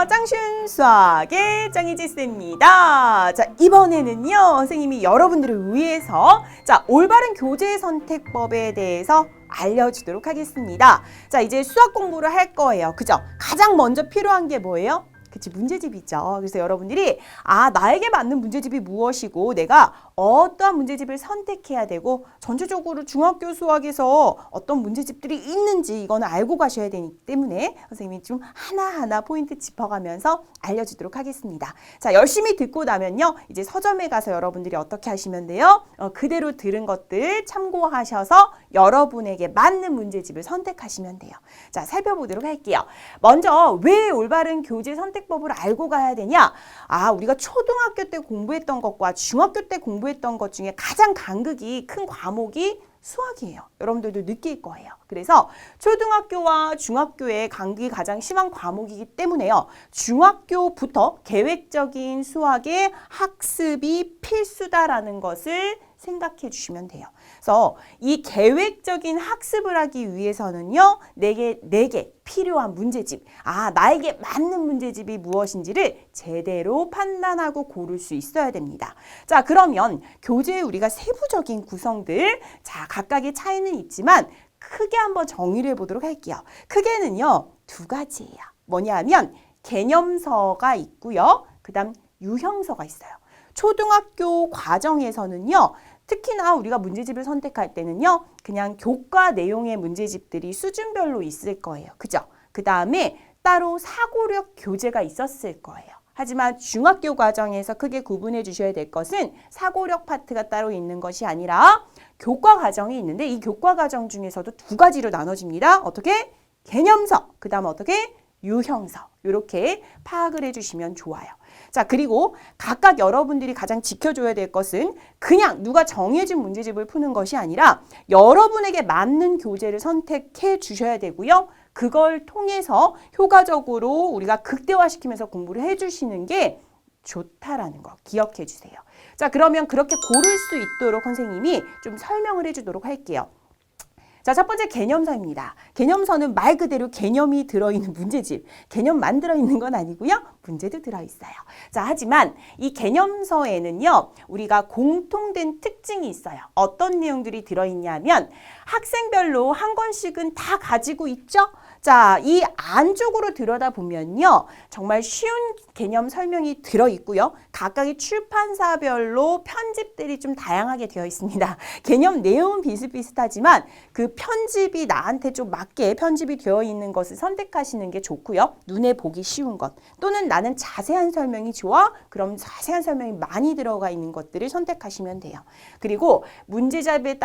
짱슌 수학의 짱이지스입니다. 자, 이번에는요, 선생님이 여러분들을 위해서 올바른 교재 선택법에 대해서 알려주도록 하겠습니다. 자, 이제 수학 공부를 할 거예요. 그죠? 가장 먼저 필요한 게 뭐예요? 그치, 문제집이죠. 그래서 여러분들이 나에게 맞는 문제집이 무엇이고 내가 어떠한 문제집을 선택해야 되고 전체적으로 중학교 수학에서 어떤 문제집들이 있는지 이거는 알고 가셔야 되기 때문에 선생님이 좀 하나하나 포인트 짚어가면서 알려주도록 하겠습니다. 자, 열심히 듣고 나면요, 이제 서점에 가서 여러분들이 어떻게 하시면 돼요? 그대로 들은 것들 참고하셔서 여러분에게 맞는 문제집을 선택하시면 돼요. 자, 살펴보도록 할게요. 먼저 왜 올바른 교재 선택법을 알고 가야 되냐? 우리가 초등학교 때 공부했던 것과 중학교 때 공부했던 것 중에 가장 간극이 큰 과목이 수학이에요. 여러분들도 느낄 거예요. 그래서 초등학교와 중학교의 간극이 가장 심한 과목이기 때문에요. 중학교부터 계획적인 수학의 학습이 필수다라는 것을 생각해 주시면 돼요. 그래서 이 계획적인 학습을 하기 위해서는요, 내게 필요한 문제집, 나에게 맞는 문제집이 무엇인지를 제대로 판단하고 고를 수 있어야 됩니다. 자, 그러면 교재에 우리가 세부적인 구성들, 각각의 차이는 있지만 크게 한번 정의를 해보도록 할게요. 크게는요, 두 가지예요. 뭐냐 하면 개념서가 있고요. 그 다음 유형서가 있어요. 초등학교 과정에서는요, 특히나 우리가 문제집을 선택할 때는요, 그냥 교과 내용의 문제집들이 수준별로 있을 거예요. 그죠? 그 다음에 따로 사고력 교재가 있었을 거예요. 하지만 중학교 과정에서 크게 구분해 주셔야 될 것은 사고력 파트가 따로 있는 것이 아니라 교과 과정이 있는데 이 교과 과정 중에서도 두 가지로 나눠집니다. 어떻게? 개념서, 그 다음 어떻게? 유형서. 이렇게 파악을 해주시면 좋아요. 자, 그리고 각각 여러분들이 가장 지켜줘야 될 것은 그냥 누가 정해진 문제집을 푸는 것이 아니라 여러분에게 맞는 교재를 선택해 주셔야 되고요. 그걸 통해서 효과적으로 우리가 극대화시키면서 공부를 해주시는 게 좋다라는 거 기억해 주세요. 자, 그러면 그렇게 고를 수 있도록 선생님이 좀 설명을 해주도록 할게요. 자, 첫 번째 개념서입니다. 개념서는 말 그대로 개념이 들어있는 문제집. 개념만 들어있는 건 아니고요. 문제도 들어있어요. 자, 하지만 이 개념서에는요, 우리가 공통된 특징이 있어요. 어떤 내용들이 들어있냐면 학생별로 한 권씩은 다 가지고 있죠? 자, 이 안쪽으로 들여다보면요, 정말 쉬운 개념 설명이 들어있고요. 각각의 출판사별로 편집들이 좀 다양하게 되어 있습니다. 개념 내용은 비슷비슷하지만 그 편집이 나한테 좀 맞게 편집이 되어 있는 것을 선택하시는 게 좋고요. 눈에 보기 쉬운 것 또는 나는 자세한 설명이 좋아? 그럼 자세한 설명이 많이 들어가 있는 것들을 선택하시면 돼요. 그리고 문제집에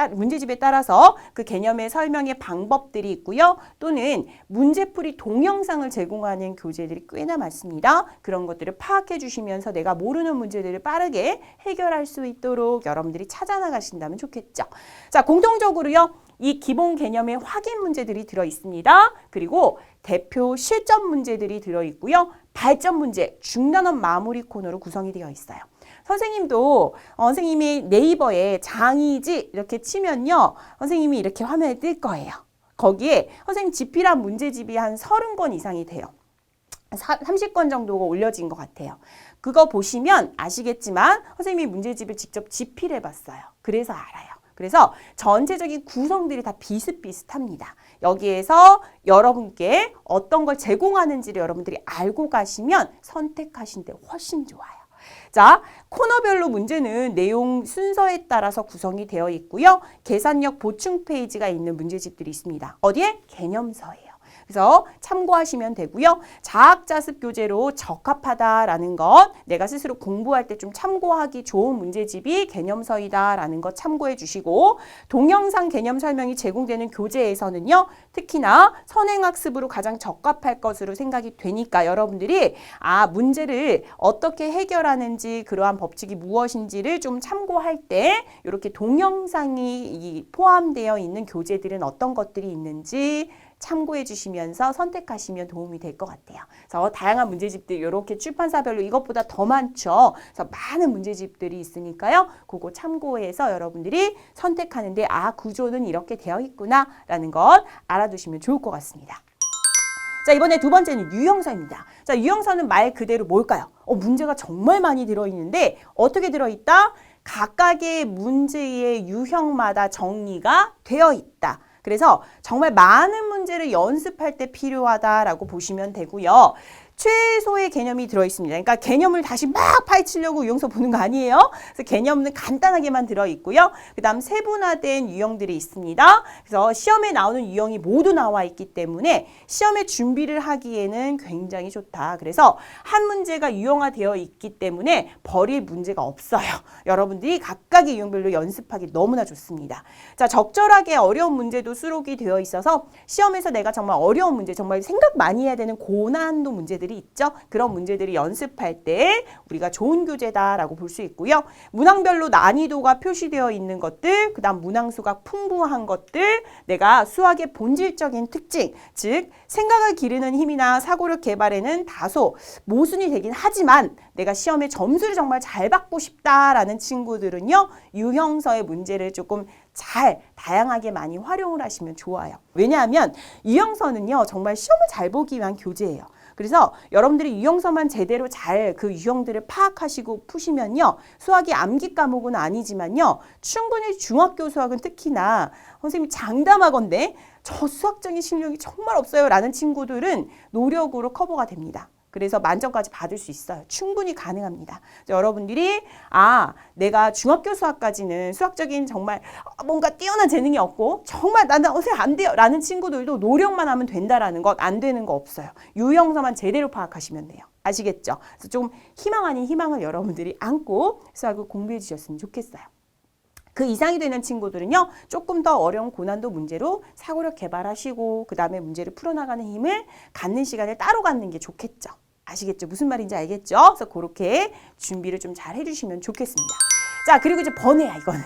따라서 그 개념의 설명의 방법들이 있고요. 또는 문제풀이 동영상을 제공하는 교재들이 꽤나 많습니다. 그런 것들을 파악해 주시면서 내가 모르는 문제들을 빠르게 해결할 수 있도록 여러분들이 찾아나가신다면 좋겠죠. 자, 공통적으로요, 이 기본 개념의 확인 문제들이 들어 있습니다. 그리고 대표 실전 문제들이 들어 있고요. 발전 문제, 중단원 마무리 코너로 구성이 되어 있어요. 선생님도 선생님이 네이버에 장의지 이렇게 치면요, 선생님이 이렇게 화면에 뜰 거예요. 거기에 선생님 집필한 문제집이 한 30권 이상이 돼요. 30권 정도가 올려진 것 같아요. 그거 보시면 아시겠지만 선생님이 문제집을 직접 집필해 봤어요. 그래서 알아요. 그래서 전체적인 구성들이 다 비슷비슷합니다. 여기에서 여러분께 어떤 걸 제공하는지를 여러분들이 알고 가시면 선택하시는데 훨씬 좋아요. 자, 코너별로 문제는 내용 순서에 따라서 구성이 되어 있고요. 계산력 보충 페이지가 있는 문제집들이 있습니다. 어디에? 개념서예요. 그래서 참고하시면 되고요. 자학자습 교재로 적합하다라는 것, 내가 스스로 공부할 때 좀 참고하기 좋은 문제집이 개념서이다라는 것 참고해 주시고, 동영상 개념 설명이 제공되는 교재에서는요, 특히나 선행학습으로 가장 적합할 것으로 생각이 되니까 여러분들이 문제를 어떻게 해결하는지, 그러한 법칙이 무엇인지를 좀 참고할 때 이렇게 동영상이 포함되어 있는 교재들은 어떤 것들이 있는지 참고해 주시면서 선택하시면 도움이 될 것 같아요. 그래서 다양한 문제집들 이렇게 출판사별로 이것보다 더 많죠. 그래서 많은 문제집들이 있으니까요. 그거 참고해서 여러분들이 선택하는데 구조는 이렇게 되어 있구나 라는 것 알아두시면 좋을 것 같습니다. 자, 이번에 두 번째는 유형서입니다. 자, 유형서는 말 그대로 뭘까요? 문제가 정말 많이 들어있는데 어떻게 들어있다? 각각의 문제의 유형마다 정리가 되어 있다. 그래서 정말 많은 문제를 연습할 때 필요하다라고 보시면 되고요. 최소의 개념이 들어있습니다. 그러니까 개념을 다시 막 파헤치려고 유형서 보는 거 아니에요. 그래서 개념은 간단하게만 들어있고요. 그 다음 세분화된 유형들이 있습니다. 그래서 시험에 나오는 유형이 모두 나와 있기 때문에 시험에 준비를 하기에는 굉장히 좋다. 그래서 한 문제가 유형화되어 있기 때문에 버릴 문제가 없어요. 여러분들이 각각의 유형별로 연습하기 너무나 좋습니다. 자, 적절하게 어려운 문제도 수록이 되어 있어서 시험에서 내가 정말 어려운 문제, 정말 생각 많이 해야 되는 고난도 문제들이 있죠. 그런 문제들이 연습할 때 우리가 좋은 교재다라고 볼 수 있고요. 문항별로 난이도가 표시되어 있는 것들, 그 다음 문항수가 풍부한 것들, 내가 수학의 본질적인 특징, 즉 생각을 기르는 힘이나 사고력 개발에는 다소 모순이 되긴 하지만 내가 시험에 점수를 정말 잘 받고 싶다라는 친구들은요. 유형서의 문제를 조금 잘 다양하게 많이 활용을 하시면 좋아요. 왜냐하면 유형서는요. 정말 시험을 잘 보기 위한 교재예요. 그래서 여러분들이 유형서만 제대로 잘 그 유형들을 파악하시고 푸시면요. 수학이 암기 과목은 아니지만요. 충분히 중학교 수학은 특히나 선생님이 장담하건대 저 수학적인 실력이 정말 없어요 라는 친구들은 노력으로 커버가 됩니다. 그래서 만점까지 받을 수 있어요. 충분히 가능합니다. 여러분들이 내가 중학교 수학까지는 수학적인 정말 뭔가 뛰어난 재능이 없고 정말 나는 선생님 안 돼요 라는 친구들도 노력만 하면 된다라는 것, 안 되는 거 없어요. 유형서만 제대로 파악하시면 돼요. 아시겠죠? 그래서 좀 희망 아닌 희망을 여러분들이 안고 수학을 공부해 주셨으면 좋겠어요. 그 이상이 되는 친구들은요. 조금 더 어려운 고난도 문제로 사고력 개발하시고 그 다음에 문제를 풀어나가는 힘을 갖는 시간을 따로 갖는 게 좋겠죠. 아시겠죠? 무슨 말인지 알겠죠? 그래서 그렇게 준비를 좀 잘 해주시면 좋겠습니다. 자, 그리고 이제 번외야, 이거는.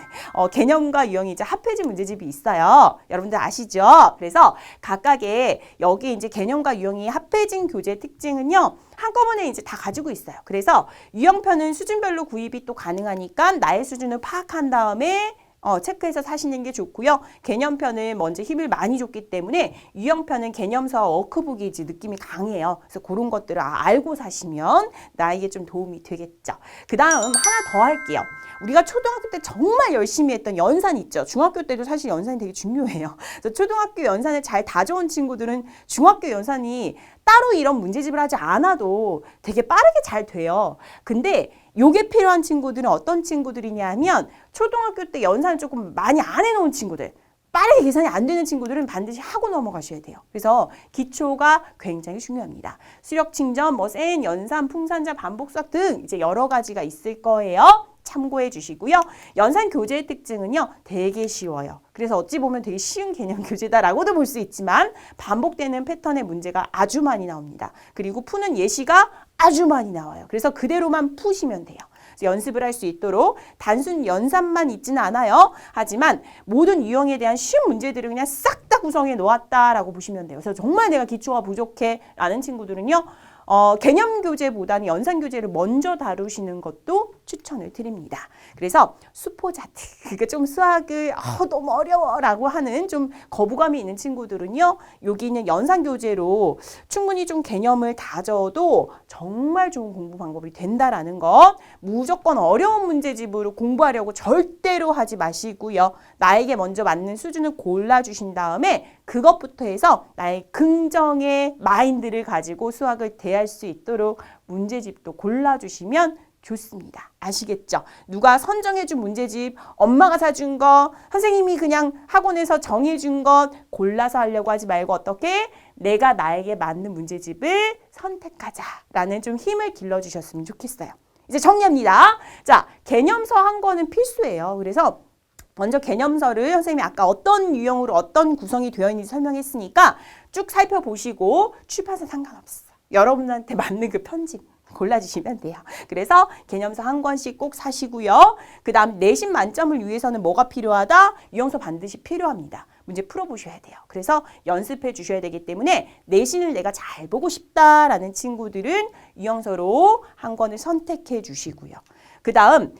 개념과 유형이 이제 합해진 문제집이 있어요. 여러분들 아시죠? 그래서 각각의 여기 이제 개념과 유형이 합해진 교재의 특징은요. 한꺼번에 이제 다 가지고 있어요. 그래서 유형편은 수준별로 구입이 또 가능하니까 나의 수준을 파악한 다음에 체크해서 사시는 게 좋고요. 개념편은 먼저 힘을 많이 줬기 때문에 유형편은 개념서와 워크북이 이제 느낌이 강해요. 그래서 그런 것들을 알고 사시면 나에게 좀 도움이 되겠죠. 그 다음 하나 더 할게요. 우리가 초등학교 때 정말 열심히 했던 연산 있죠. 중학교 때도 사실 연산이 되게 중요해요. 그래서 초등학교 연산을 잘 다져온 친구들은 중학교 연산이 따로 이런 문제집을 하지 않아도 되게 빠르게 잘 돼요. 근데 요게 필요한 친구들은 어떤 친구들이냐 하면 초등학교 때 연산을 조금 많이 안 해놓은 친구들, 빠르게 계산이 안 되는 친구들은 반드시 하고 넘어가셔야 돼요. 그래서 기초가 굉장히 중요합니다. 수력, 칭점, 센, 연산, 풍산자, 반복수학 등 이제 여러 가지가 있을 거예요. 참고해 주시고요. 연산 교재의 특징은요. 되게 쉬워요. 그래서 어찌 보면 되게 쉬운 개념 교재다라고도 볼 수 있지만 반복되는 패턴의 문제가 아주 많이 나옵니다. 그리고 푸는 예시가 아주 많이 나와요. 그래서 그대로만 푸시면 돼요. 연습을 할 수 있도록 단순 연산만 있지는 않아요. 하지만 모든 유형에 대한 쉬운 문제들을 그냥 싹 다 구성해 놓았다라고 보시면 돼요. 그래서 정말 내가 기초가 부족해 라는 친구들은요. 개념 교재보다는 연산 교재를 먼저 다루시는 것도 추천을 드립니다. 그래서 수포자트, 그러니까 좀 수학을 너무 어려워라고 하는 좀 거부감이 있는 친구들은요. 여기 있는 연산 교재로 충분히 좀 개념을 다져도 정말 좋은 공부 방법이 된다라는 것. 무조건 어려운 문제집으로 공부하려고 절대로 하지 마시고요. 나에게 먼저 맞는 수준을 골라주신 다음에 그것부터 해서 나의 긍정의 마인드를 가지고 수학을 대할 수 있도록 문제집도 골라주시면 좋습니다. 아시겠죠? 누가 선정해준 문제집, 엄마가 사준 거, 선생님이 그냥 학원에서 정해준 것 골라서 하려고 하지 말고 어떻게 내가 나에게 맞는 문제집을 선택하자라는 좀 힘을 길러주셨으면 좋겠어요. 이제 정리합니다. 자, 개념서 한 권은 필수예요. 그래서 먼저 개념서를 선생님이 아까 어떤 유형으로 어떤 구성이 되어 있는지 설명했으니까 쭉 살펴보시고 출판사 상관없어. 여러분한테 맞는 그 편집 골라주시면 돼요. 그래서 개념서 한 권씩 꼭 사시고요. 그 다음 내신 만점을 위해서는 뭐가 필요하다? 유형서 반드시 필요합니다. 문제 풀어보셔야 돼요. 그래서 연습해 주셔야 되기 때문에 내신을 내가 잘 보고 싶다라는 친구들은 유형서로 한 권을 선택해 주시고요. 그 다음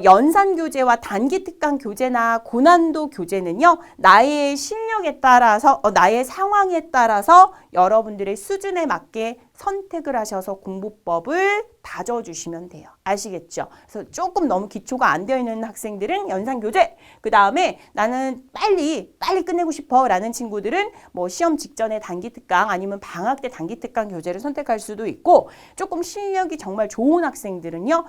연산 교재와 단기 특강 교재나 고난도 교재는요, 나의 실력에 따라서, 나의 상황에 따라서 여러분들의 수준에 맞게 선택을 하셔서 공부법을 다져주시면 돼요. 아시겠죠? 그래서 조금 너무 기초가 안 되어 있는 학생들은 연산 교재, 그 다음에 나는 빨리 끝내고 싶어 라는 친구들은 뭐 시험 직전에 단기 특강 아니면 방학 때 단기 특강 교재를 선택할 수도 있고, 조금 실력이 정말 좋은 학생들은요,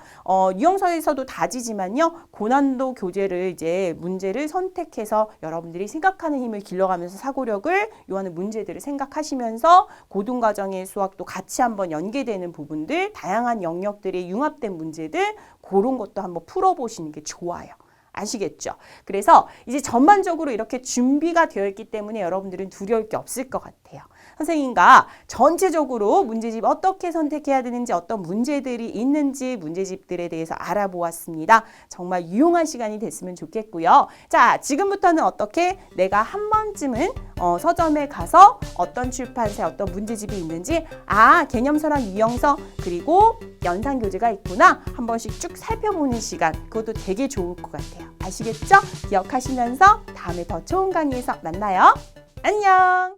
유형서에서도 다지지만요, 고난도 교재를 이제 문제를 선택해서 여러분들이 생각하는 힘을 길러가면서 사고력을 요하는 문제들을 생각하시면서 고등과정의 수학도 같이 한번 연계되는 부분들, 다양한 영역들이 융합된 문제들, 그런 것도 한번 풀어보시는 게 좋아요. 아시겠죠? 그래서 이제 전반적으로 이렇게 준비가 되어 있기 때문에 여러분들은 두려울 게 없을 것 같아요. 선생님과 전체적으로 문제집 어떻게 선택해야 되는지, 어떤 문제들이 있는지 문제집들에 대해서 알아보았습니다. 정말 유용한 시간이 됐으면 좋겠고요. 자, 지금부터는 어떻게 내가 한 번쯤은 서점에 가서 어떤 출판사에 어떤 문제집이 있는지, 개념서랑 유형서 그리고 연산 교재가 있구나 한 번씩 쭉 살펴보는 시간, 그것도 되게 좋을 것 같아요. 아시겠죠? 기억하시면서 다음에 더 좋은 강의에서 만나요. 안녕!